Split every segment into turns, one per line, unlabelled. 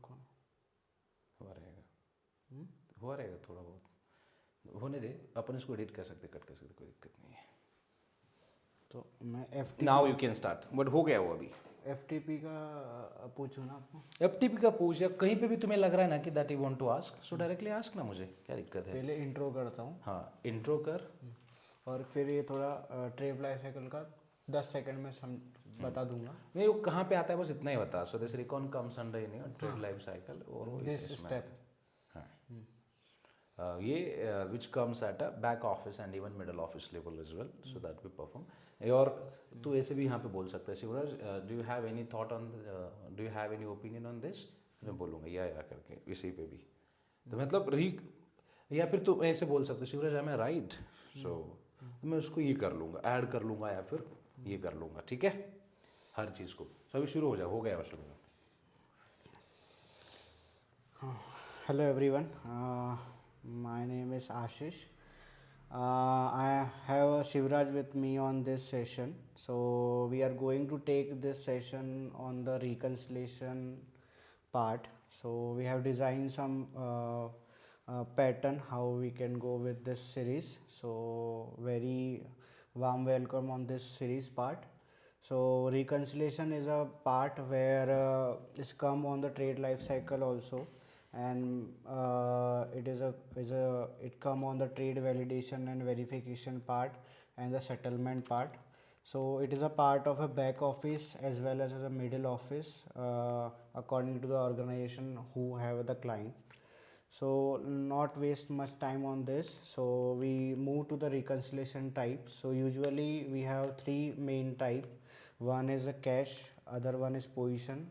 रुको
हुआ रहेगा हुआ रहेगा थोड़ा बहुत होने दे अपन इसको एडिट कर सकते कट कर सकते कोई दिक्कत नहीं है
तो मैं
now you can start but हो गया वो अभी
FTP का पूछूँ ना आपको
एफटीपी का पूछ या कहीं पे भी तुम्हें लग रहा है ना कि that you want to ask so directly ask ना मुझे क्या दिक्कत है
पहले इंट्रो करता हूँ
हाँ इंट्रो कर
और फिर ये थोड़ा ट्रेड लाइफ साइकिल का 10 सेकंड में बता दूंगा
नहीं वो कहाँ पे आता है बस इतना ही बता so this recon comes under in trade life cycle और वो
दिस स्टेप
ये which comes at a back office and even middle office level as well so that we perform और तू ऐसे भी यहाँ पे बोल सकता है Shivraj do you have any thought on do you have any opinion on this मैं बोलूँगा या करके इसी पे भी तो मतलब या फिर तू ऐसे बोल सकते Shivraj I am right so मैं उसको ये कर लूँगा ऐड कर लूँगा या फिर ये कर लूँगा ठीक है हर चीज़ को तो अभी शुरू हो गया शुरू
Hello everyone, my name is Ashish. I have Shivraj with me on this session. So we are going to take this session on the reconciliation part. So we have designed some pattern how we can go with this series. So very warm welcome on this series part. So reconciliation is a part where it's come on the trade life cycle also, and it come on the trade validation and verification part and the settlement part. So it is a part of a back office as well as a middle office according to the organization who have the client. So not waste much time on this, so we move to the reconciliation type. So usually we have three main type. One is a cash, other one is position,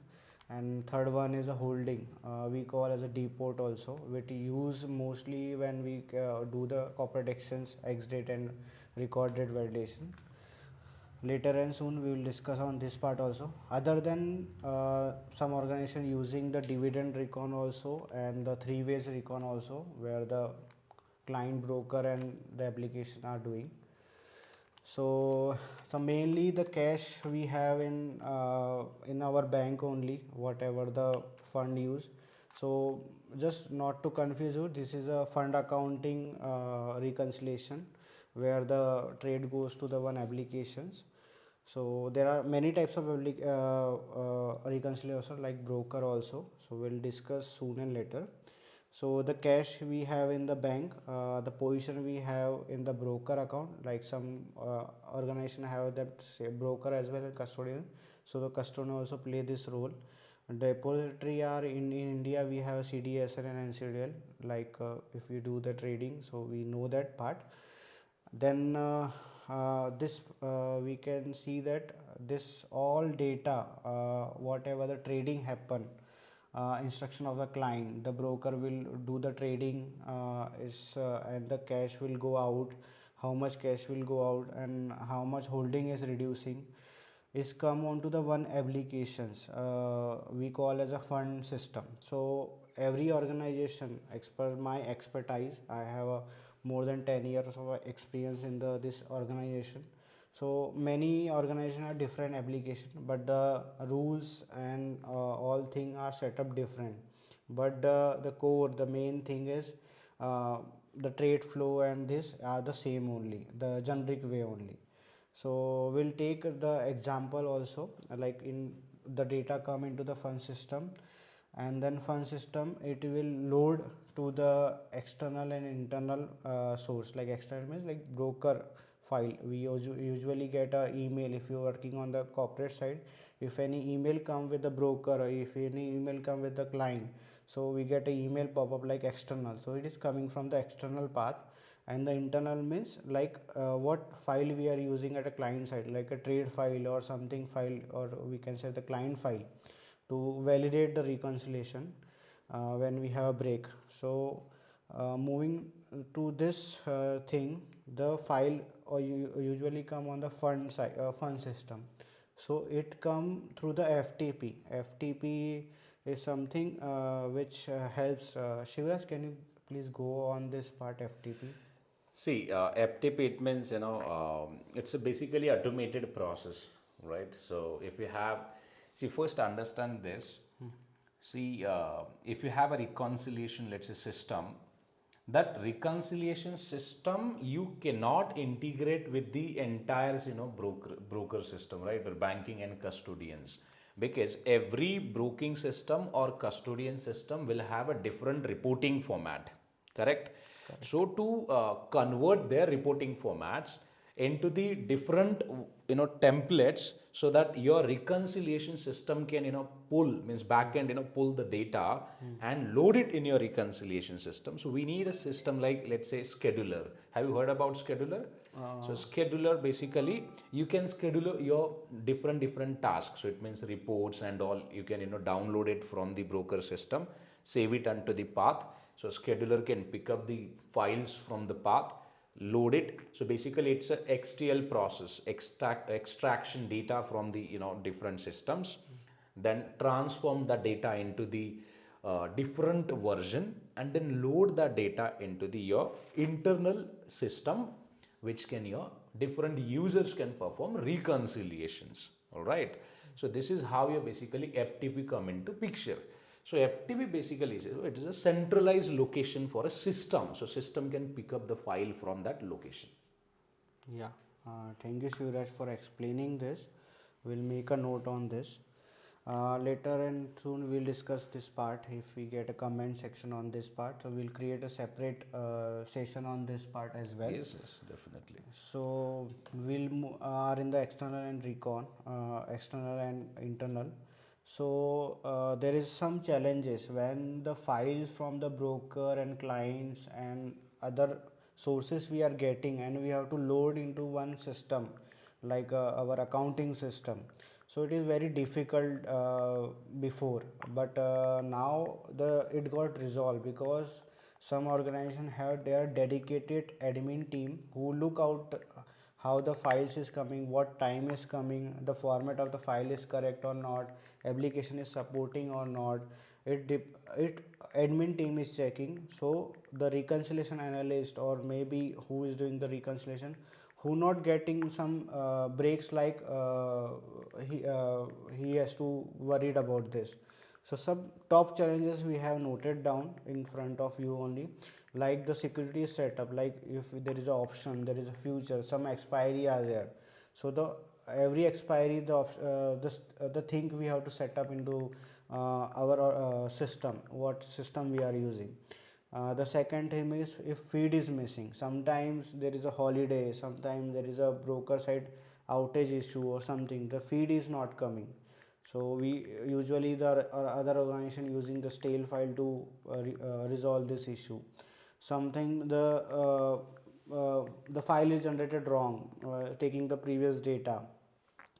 and third one is a holding, we call as a depot also, which use mostly when we do the corporate actions ex date and record date validation. Later and soon we will discuss on this part also. Other than some organization using the dividend recon also and the three ways recon also, where the client, broker and the application are doing. So mainly the cash we have in our bank only, whatever the fund use. So just not to confuse you, this is a fund accounting reconciliation where the trade goes to the one applications. So there are many types of reconciliation like broker also. So we'll discuss soon and later. So the cash we have in the bank, the position we have in the broker account, like some organization have that say broker as well as custodian. So the custodian also play this role. Depository are in India we have CDSL and NCDL, like if we do the trading, so we know that part. Then this we can see that this all data whatever the trading happen, instruction of the client, the broker will do the trading and the cash will go out, how much cash will go out and how much holding is reducing, is come onto the one applications we call as a fund system. So every organization, as per my expertise, I have a more than 10 years of experience in this organization. So many organizations have different application, but the rules and all things are set up different. But the core, the main thing is the trade flow and this are the same only, the generic way only. So we'll take the example also, like in the data come into the fund system, and then fund system it will load to the external and internal source. Like external means like broker file, we usually get a email if you're working on the corporate side. If any email come with the broker or if any email come with the client, so we get a email pop up like external, so it is coming from the external path. And the internal means like what file we are using at a client side, like a trade file or something file, or we can say the client file, to validate the reconciliation when we have a break. So moving to this thing, the file usually come on the fund side, fund system. So it come through the FTP is something which helps. Shivraj, can you please go on this part FTP?
See, FTP it means it's a basically automated process, right? So if you have, see first understand this, See, if you have a reconciliation, let's say, system, that reconciliation system you cannot integrate with the entire, broker system, right? Or banking and custodians, because every broking system or custodian system will have a different reporting format, correct?
Correct.
So to convert their reporting formats into the different, templates, so that your reconciliation system can, pull, means backend, pull the data and load it in your reconciliation system. So we need a system like, let's say, scheduler. Have you heard about scheduler? So scheduler, basically you can schedule your different tasks. So it means reports and all, you can, download it from the broker system, save it onto the path. So scheduler can pick up the files from the path, load it. So basically it's a XTL process, extraction data from the, different systems, then transform the data into the different version, and then load the data into the your internal system, which can your different users can perform reconciliations. All right. So this is how your basically FTP come into picture. So FTP basically is, it is a centralized location for a system. So system can pick up the file from that location.
Yeah, thank you, Shivraj, for explaining this. We'll make a note on this. Later and soon we'll discuss this part if we get a comment section on this part. So we'll create a separate session on this part as well.
Yes, definitely.
So are in the external and recon, external and internal. So there is some challenges when the files from the broker and clients and other sources we are getting, and we have to load into one system like our accounting system. So it is very difficult before, but now the it got resolved because some organization have their dedicated admin team who look out how the files is coming, what time is coming, the format of the file is correct or not, application is supporting or not. It admin team is checking. So the reconciliation analyst, or maybe who is doing the reconciliation, who not getting some breaks, like he has to worried about this. So some top challenges we have noted down in front of you only, like the security setup, like if there is an option, there is a future, some expiry are there. So the every expiry, the thing we have to set up into our system, what system we are using. The second thing is if feed is missing. Sometimes there is a holiday, sometimes there is a broker side outage issue or something. The feed is not coming. So we usually the other organization using the stale file to resolve this issue. Something the file is generated wrong, taking the previous data.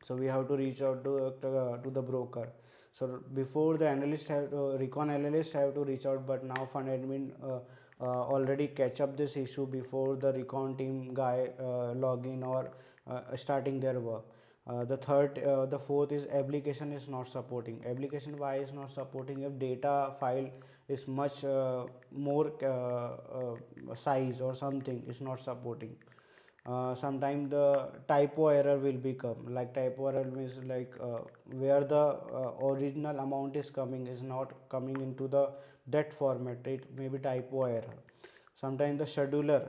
So we have to reach out to the broker. So before the analyst have recon analyst have to reach out, but now fund admin already catch up this issue before the recon team guy log in or starting their work. The fourth is application is not supporting. Application why is not supporting? If data file is much more size or something is not supporting. Sometimes the typo error will become, like typo error means like where the original amount is coming is not coming into the that format. It may be typo error. Sometimes the scheduler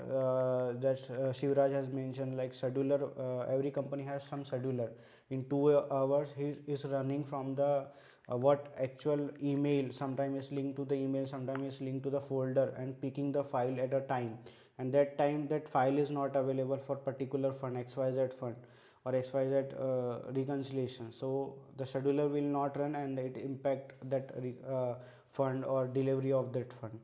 that Shivraj has mentioned, like scheduler, every company has some scheduler. In 2 hours, he is running from the what actual email. Sometimes is linked to the email, sometimes is linked to the folder, and picking the file at a time. And that time that file is not available for particular fund, XYZ fund or XYZ reconciliation. So the scheduler will not run, and it impact that fund or delivery of that fund.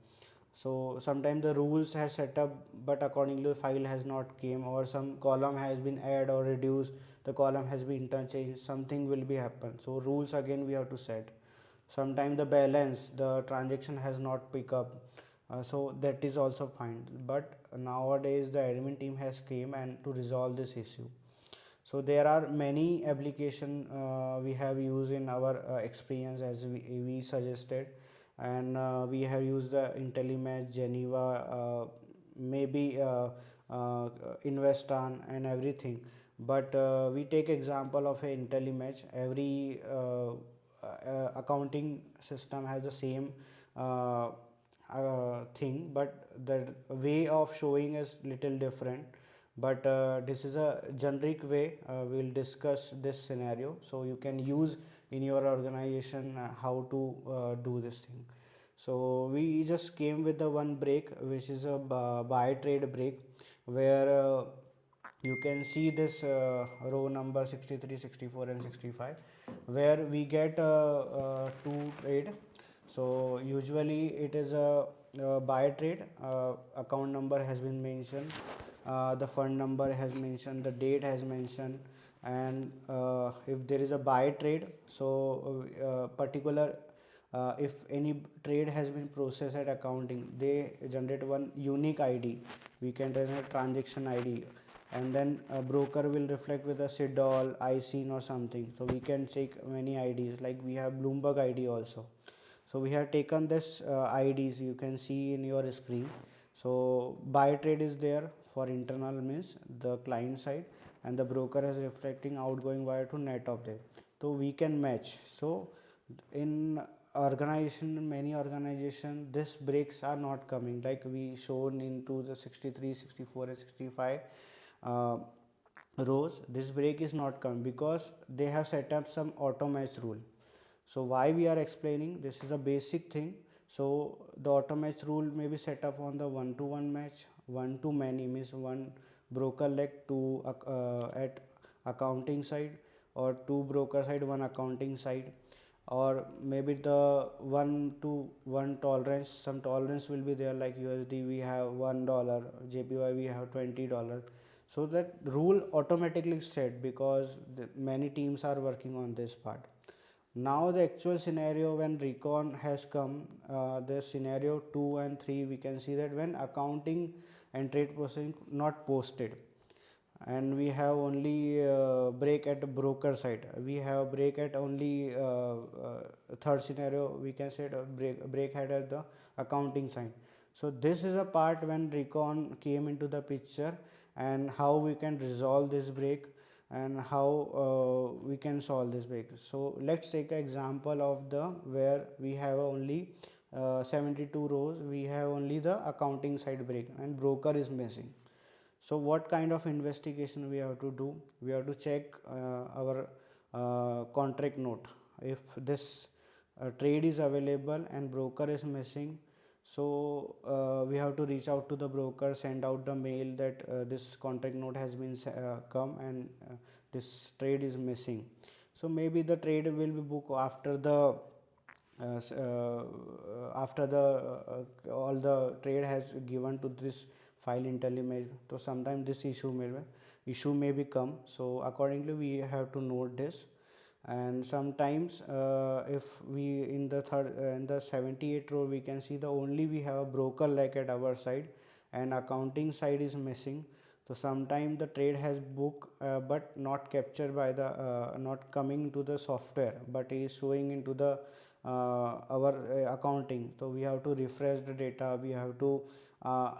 So sometimes the rules has set up, but accordingly the file has not came, or some column has been added or reduced, the column has been interchanged, something will be happen. So rules again we have to set. Sometimes the balance, the transaction has not pick up, so that is also fine. But nowadays the admin team has came and to resolve this issue. So there are many application we have used in our experience, as we suggested, and we have used the IntelliMatch, Geneva, maybe Investan and everything. But we take example of a IntelliMatch. Every accounting system has the same thing, but the way of showing is little different. But this is a generic way. We'll discuss this scenario so you can use in your organization how to do this thing. So we just came with the one break, which is a buy trade break, where you can see this row number 63, 64 and 65, where we get two trade. So usually it is a buy trade, account number has been mentioned, the fund number has mentioned, the date has mentioned, and if there is a buy trade, so particular if any trade has been processed at accounting, they generate one unique id, we can generate transaction id, and then a broker will reflect with a CIDOL, ISIN or something. So we can check many IDs, like we have Bloomberg ID also. So we have taken this IDs, you can see in your screen. So buy trade is there for internal, means the client side, and the broker is reflecting outgoing wire to net of that. So we can match. So in organization, many organization, this breaks are not coming, like we shown into the 63, 64 and 65 uh, rows. This break is not coming because they have set up some auto match rule. So why we are explaining, this is a basic thing. So the auto match rule may be set up on the one to one match, one to many, means one broker leg to at accounting side, or two broker side, one accounting side, or maybe the one to one tolerance, some tolerance will be there, like USD we have $1, JPY we have $20. So that rule automatically set because many teams are working on this part. Now the actual scenario when recon has come, the scenario 2 and 3, we can see that when accounting and trade processing not posted, and we have only break at the broker side, we have break at only third scenario, we can say break had at the accounting side. So this is a part when recon came into the picture, and how we can resolve this break, and how we can solve this break. So let's take an example of the where we have only 72 rows, we have only the accounting side break and broker is missing. So what kind of investigation we have to do? We have to check our contract note, if this trade is available and broker is missing. So we have to reach out to the broker, send out the mail that this contract note has been come, and this trade is missing. So maybe the trade will be booked after the all the trade has given to this file IntelliMage. So sometimes this issue may become, so accordingly we have to note this. And sometimes if we in the third in the 78 row, we can see the only we have a broker like at our side and accounting side is missing. So sometimes the trade has booked but not captured by the not coming to the software, but is showing into the our accounting. So we have to refresh the data, we have to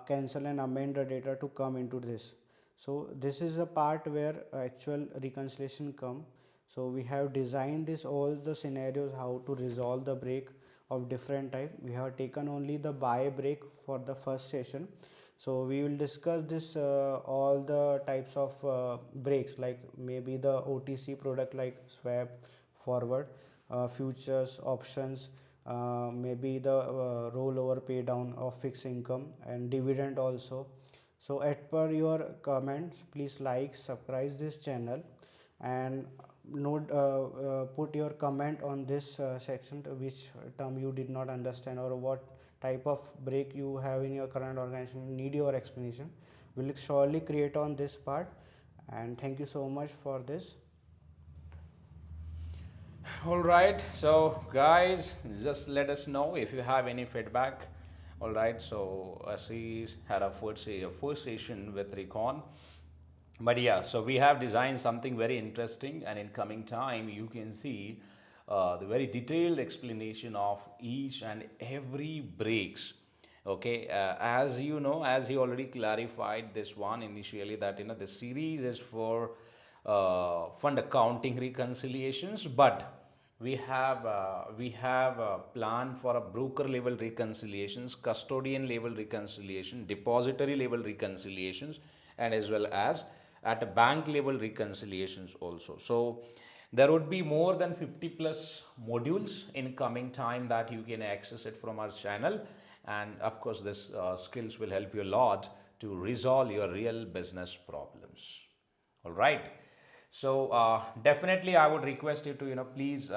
cancel and amend the data to come into this. So this is a part where actual reconciliation come. So we have designed this all the scenarios how to resolve the break of different type. We have taken only the buy break for the first session. So we will discuss this all the types of breaks, like maybe the OTC product like swap, forward, futures, options, maybe the rollover pay down of fixed income and dividend also. So as per your comments, please like, subscribe this channel, and note put your comment on this section, which term you did not understand or what type of break you have in your current organization need your explanation. We'll surely create on this part, and thank you so much for this.
All right, so guys, just let us know if you have any feedback. All right, so as we had a first session with Recon, but yeah, so we have designed something very interesting, and in coming time you can see the very detailed explanation of each and every breaks. Okay, as you know, as he already clarified this one initially, that the series is for fund accounting reconciliations, but we have a plan for a broker level reconciliations, custodian level reconciliation, depository level reconciliations, and as well as at a bank level reconciliations also. So there would be more than 50 plus modules in coming time that you can access it from our channel, and of course this skills will help you a lot to resolve your real business problems. All right. So definitely, I would request you to please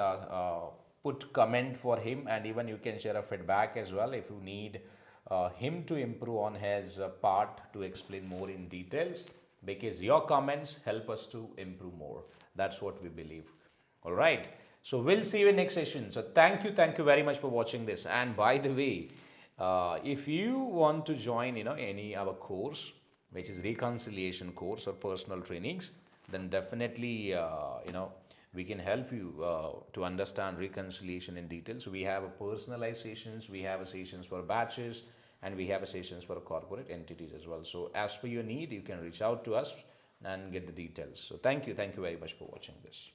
put comment for him, and even you can share a feedback as well if you need him to improve on his part to explain more in details, because your comments help us to improve more. That's what we believe. All right. So we'll see you in next session. So thank you very much for watching this. And by the way, if you want to join, any our course, which is reconciliation course or personal trainings, then definitely, we can help you to understand reconciliation in detail. So we have a personalized sessions, we have a sessions for batches, and we have a sessions for corporate entities as well. So as per your need, you can reach out to us and get the details. So thank you very much for watching this.